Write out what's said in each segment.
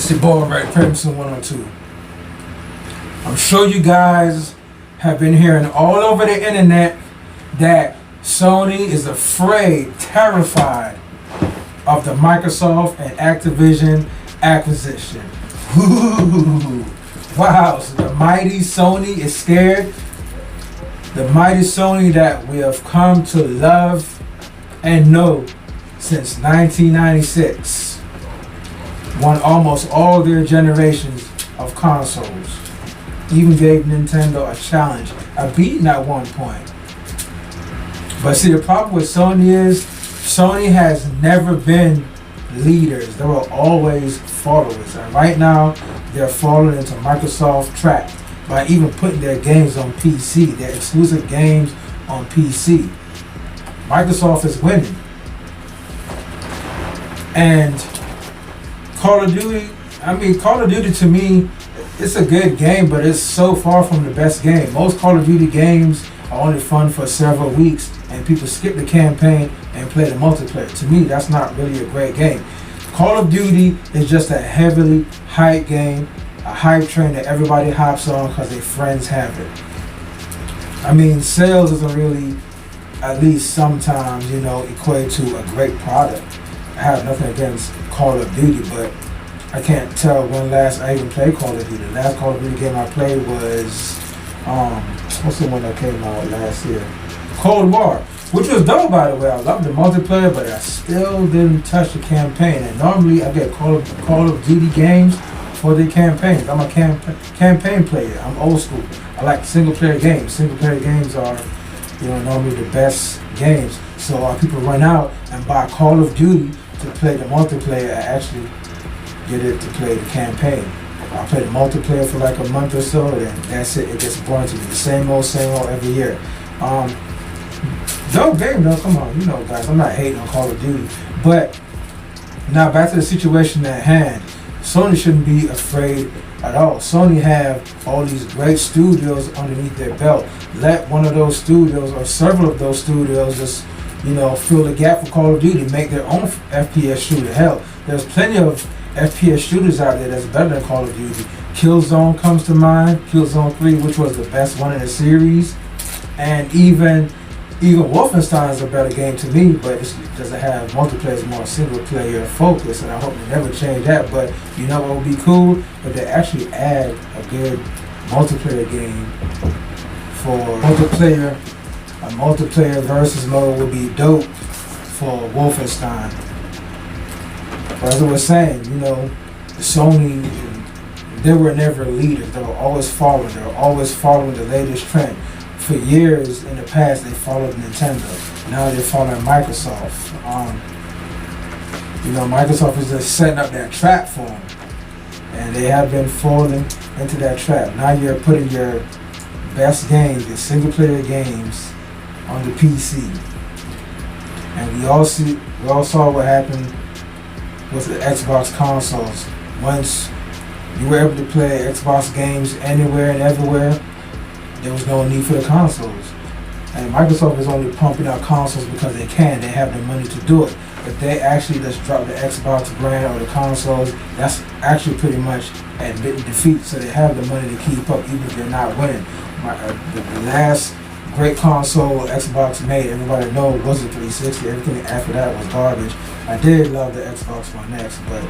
It's your boy, Red Crimson 102. I'm sure you guys have been hearing all over the internet that Sony is afraid, terrified of the Microsoft and Activision acquisition. Ooh, wow, so the mighty Sony is scared. The mighty Sony that we have come to love and know since 1996. Won almost all their generations of consoles. Even gave Nintendo a challenge, a beating at one point. But see, the problem with Sony is, Sony has never been leaders. They were always followers. And right now, they're following into Microsoft track by even putting their games on PC, their exclusive games on PC. Microsoft is winning. And Call of Duty to me, it's a good game, but it's so far from the best game. Most Call of Duty games are only fun for several weeks, and people skip the campaign and play the multiplayer. To me, that's not really a great game. Call of Duty is just a heavily hyped game, a hype train that everybody hops on because their friends have it. I mean, sales doesn't really, at least sometimes, equate to a great product. I have nothing against Call of Duty, but I can't tell when last I even played Call of Duty. The last Call of Duty game I played was, what's the one that came out last year? Cold War, which was dope, by the way. I loved the multiplayer, but I still didn't touch the campaign. And normally I get Call of Duty games for the campaigns. I'm a campaign player. I'm old school. I like single player games. Single player games are, normally the best games. So people run out and buy Call of Duty to play the multiplayer. I actually get it to play the campaign. I play the multiplayer for like a month or so, and that's it. It gets boring to me. The same old every year. Dope game though. Come on, guys. I'm not hating on Call of Duty, but now back to the situation at hand. Sony shouldn't be afraid at all. Sony have all these great studios underneath their belt. Let one of those studios or several of those studios just fill the gap for Call of Duty, make their own FPS shooter. Hell, there's plenty of FPS shooters out there that's better than Call of Duty. Killzone comes to mind, Killzone 3, which was the best one in the series. And even Wolfenstein is a better game to me, but it doesn't have multiplayer, it's more single player focus, and I hope they never change that. But what would be cool? If they actually add a good multiplayer game for multiplayer. A multiplayer versus mode would be dope for Wolfenstein. But as I was saying, Sony, they were never leaders. They were always following. They were always following the latest trend. For years in the past, they followed Nintendo. Now they're following Microsoft. Microsoft is just setting up that trap for them. And they have been falling into that trap. Now you're putting your best games, your single player games, on the PC. And we all saw what happened with the Xbox consoles. Once you were able to play Xbox games anywhere and everywhere, there was no need for the consoles. And Microsoft is only pumping out consoles because they can. They have the money to do it. If they actually just drop the Xbox brand or the consoles, that's actually pretty much admitting defeat. So they have the money to keep up even if they're not winning. The last great console Xbox made, everybody knows, was the 360. Everything after that was garbage. I did love the Xbox One X, but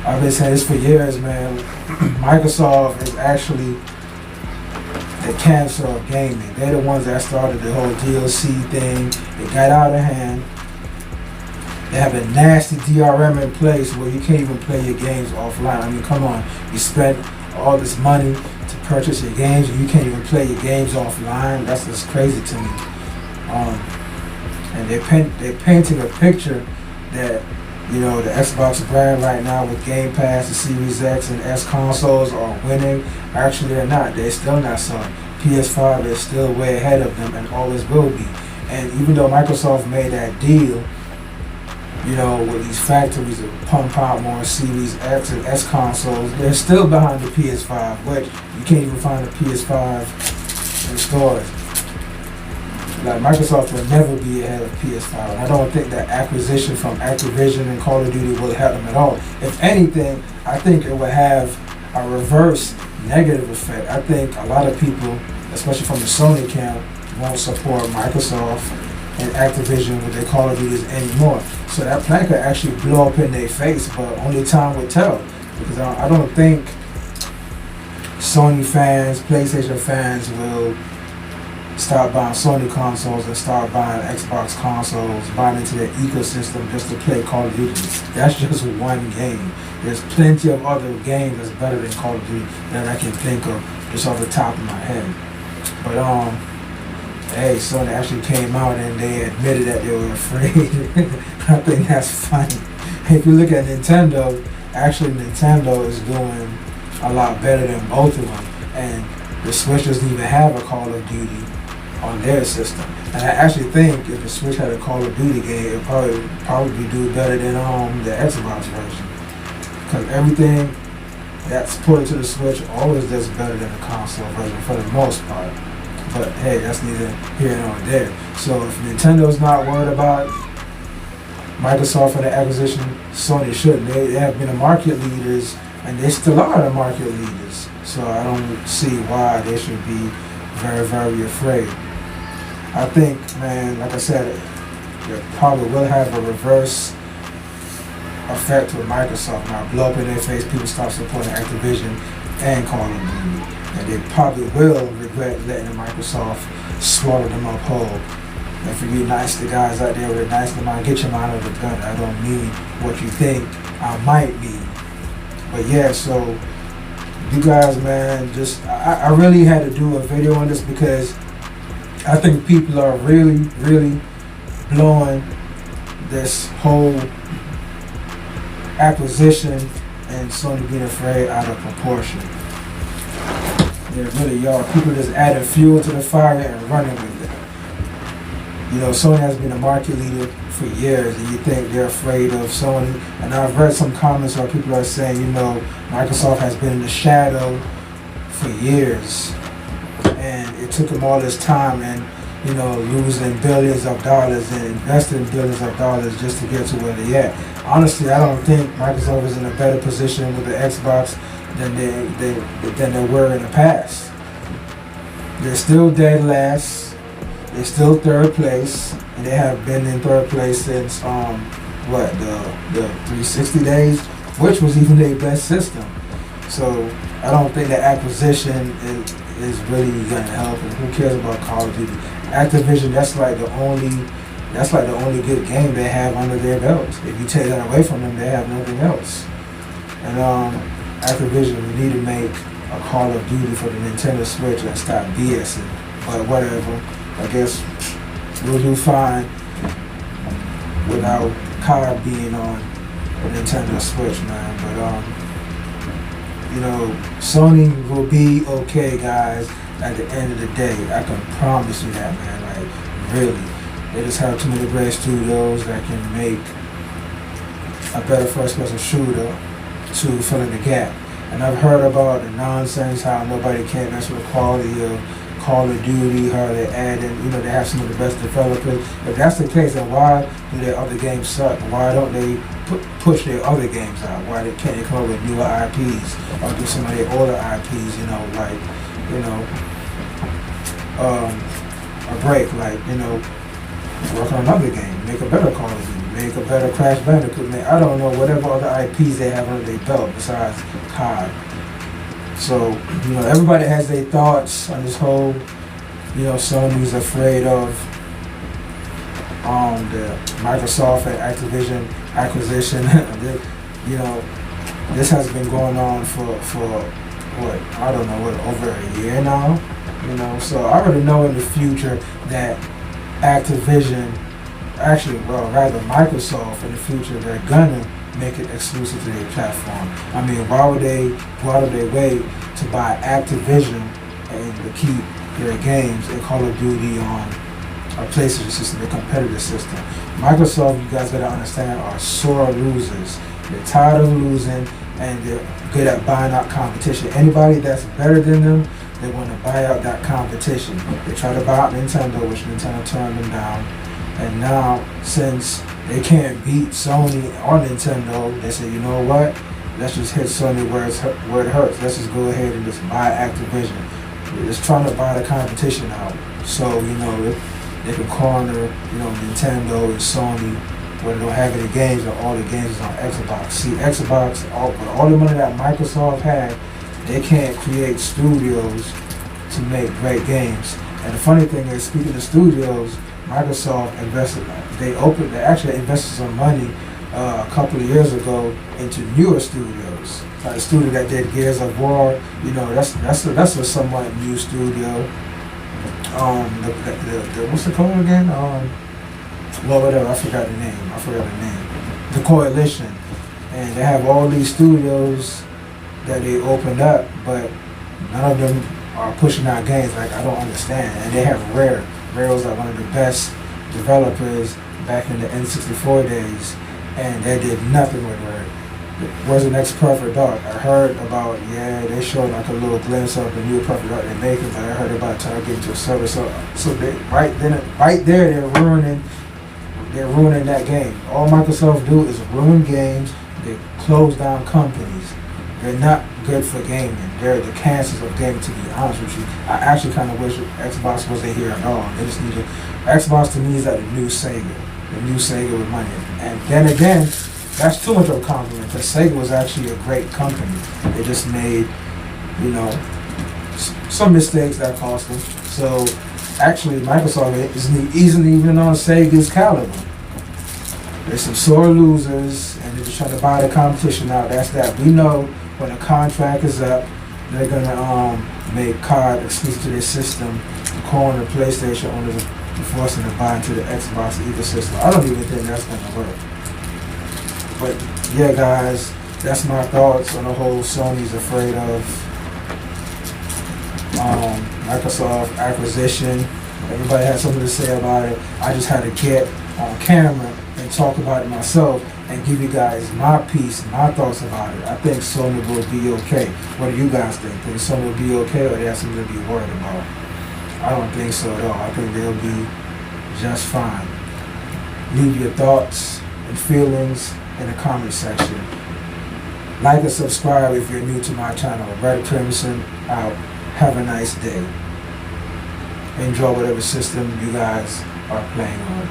I've been saying this for years, man. Microsoft is actually the cancer of gaming. They're the ones that started the whole DLC thing. It got out of hand. They have a nasty DRM in place where you can't even play your games offline. I mean, come on. You spent all this money to purchase your games and you can't even play your games offline. That's just crazy to me. And they're painting a picture that the Xbox brand right now with Game Pass, the Series X and S consoles are winning. Actually, they're not. They're still not selling. PS5 is still way ahead of them and always will be. And even though Microsoft made that deal, with these factories that pump out more Series X and S consoles, they're still behind the PS5, which you can't even find a PS5 in stores. Like Microsoft will never be ahead of PS5. And I don't think that acquisition from Activision and Call of Duty will help them at all. If anything, I think it will have a reverse negative effect. I think a lot of people, especially from the Sony camp, won't support Microsoft and Activision with their Call of Duties anymore. So that plan could actually blow up in their face, but only time will tell. Because I don't think Sony fans, PlayStation fans will start buying Sony consoles and start buying Xbox consoles, buying into their ecosystem just to play Call of Duty. That's just one game. There's plenty of other games that's better than Call of Duty that I can think of just off the top of my head. But hey, Sony actually came out and they admitted that they were afraid. I think that's funny. If you look at Nintendo, actually Nintendo is doing a lot better than both of them. And the Switch doesn't even have a Call of Duty on their system. And I actually think if the Switch had a Call of Duty game, it'd probably do better than the Xbox version. Because everything that's ported to the Switch always does better than the console version for the most part. But hey, that's neither here nor there. So if Nintendo's not worried about Microsoft for the acquisition, Sony shouldn't. They have been the market leaders, and they still are the market leaders. So I don't see why they should be very, very afraid. I think, man, like I said, it probably will have a reverse effect with Microsoft. Now, blow up in their face, people stop supporting Activision and Call of Duty. And they probably will regret letting Microsoft swallow them up whole. And for you nice to guys out there with a nice mind, get your mind out of the gun. I don't mean what you think I might mean. But yeah, so you guys, man, I really had to do a video on this because I think people are really, really blowing this whole acquisition and Sony being afraid out of proportion. They really are. People just adding fuel to the fire and running with it. You know, Sony has been a market leader for years, and you think they're afraid of Sony. And I've read some comments where people are saying, you know, Microsoft has been in the shadow for years. And it took them all this time and, you know, losing billions of dollars and investing billions of dollars just to get to where they're at. Honestly, I don't think Microsoft is in a better position with the Xbox than they were in the past. They're still dead last. They're still third place, and they have been in third place since the 360 days, which was even their best system. So I don't think that acquisition is really gonna help. And who cares about Call of Duty? Activision, that's like the only good game they have under their belts. If you take that away from them, they have nothing else. And Activision, we need to make a Call of Duty for the Nintendo Switch and stop BSing. But whatever, I guess we'll do fine without COD being on the Nintendo Switch, man. But you know, Sony will be okay, guys. At the end of the day, I can promise you that, man. Like, really, they just have too many great studios that can make a better first-person shooter to fill in the gap. And I've heard about the nonsense, how nobody can't mess with the quality of Call of Duty, how they add in, you know, they have some of the best developers. If that's the case, then why do their other games suck? Why don't they push their other games out? Why can't they come up with newer IPs or do some of their older IPs, you know, like, you know, a break, like, you know, work on another game, make a better Call of Duty, make a better Crash Bandicoot, I don't know, whatever other IPs they have under their belt besides COD. So, you know, everybody has their thoughts on this whole, you know, Sony's afraid of the Microsoft and Activision acquisition. You know, this has been going on for what, I don't know, over a year now, you know, so I already know in the future that Activision, actually, well, rather Microsoft in the future, they're gonna make it exclusive to their platform. I mean, why would they go out of their way to buy Activision and to keep their games and Call of Duty on a PlayStation system, a competitive system? Microsoft, you guys gotta understand, are sore losers. They're tired of losing and they're good at buying out competition. Anybody that's better than them, they want to buy out that competition. They try to buy out Nintendo, which Nintendo turned them down. And now, since they can't beat Sony or Nintendo, they say, you know what? Let's just hit Sony where it hurts. Let's just go ahead and just buy Activision. They're just trying to buy the competition out. So, they can corner, Nintendo and Sony where they don't have any games, or all the games is on Xbox. See, Xbox, with all the money that Microsoft had, they can't create studios to make great games. And the funny thing is, speaking of studios, Microsoft they actually invested some money a couple of years ago into newer studios. Like a studio that did Gears of War, that's a somewhat new studio. What's the code again? Whatever, I forgot the name. The Coalition. And they have all these studios that they opened up, but none of them are pushing out games. Like, I don't understand. And they have Rare. Rare was like one of the best developers back in the N64 days, and they did nothing with Rare. Where's the next Perfect Dark? I heard about, they showed like a little glimpse of the new Perfect Dark they're making, but I heard about trying to get into a server. So they, right there, they're ruining that game. All Microsoft do is ruin games. They close down companies. They're not good for gaming. They're the cancers of gaming, to be honest with you. I actually kind of wish Xbox wasn't here at all. They just need to. Xbox to me is like the new Sega with money. And then again, that's too much of a compliment, because Sega was actually a great company. They just made, some mistakes that cost them. So actually, Microsoft isn't even on Sega's caliber. There's some sore losers, and they're just trying to buy the competition out. That's that. We know when the contract is up, they're gonna make COD exclusive to their system, calling the PlayStation owners and forcing them to buy into the Xbox ecosystem. I don't even think that's gonna work. But yeah, guys, that's my thoughts on the whole Sony's afraid of Microsoft acquisition. Everybody had something to say about it. I just had to get on camera and talk about it myself and give you guys my piece, my thoughts about it. I think Sony will be okay. What do you guys think? Think Sony will be okay, or they have something to be worried about? I don't think so at all. I think they'll be just fine. Leave your thoughts and feelings in the comment section. Like and subscribe if you're new to my channel. Red Crimson out. Have a nice day. Enjoy whatever system you guys are playing on.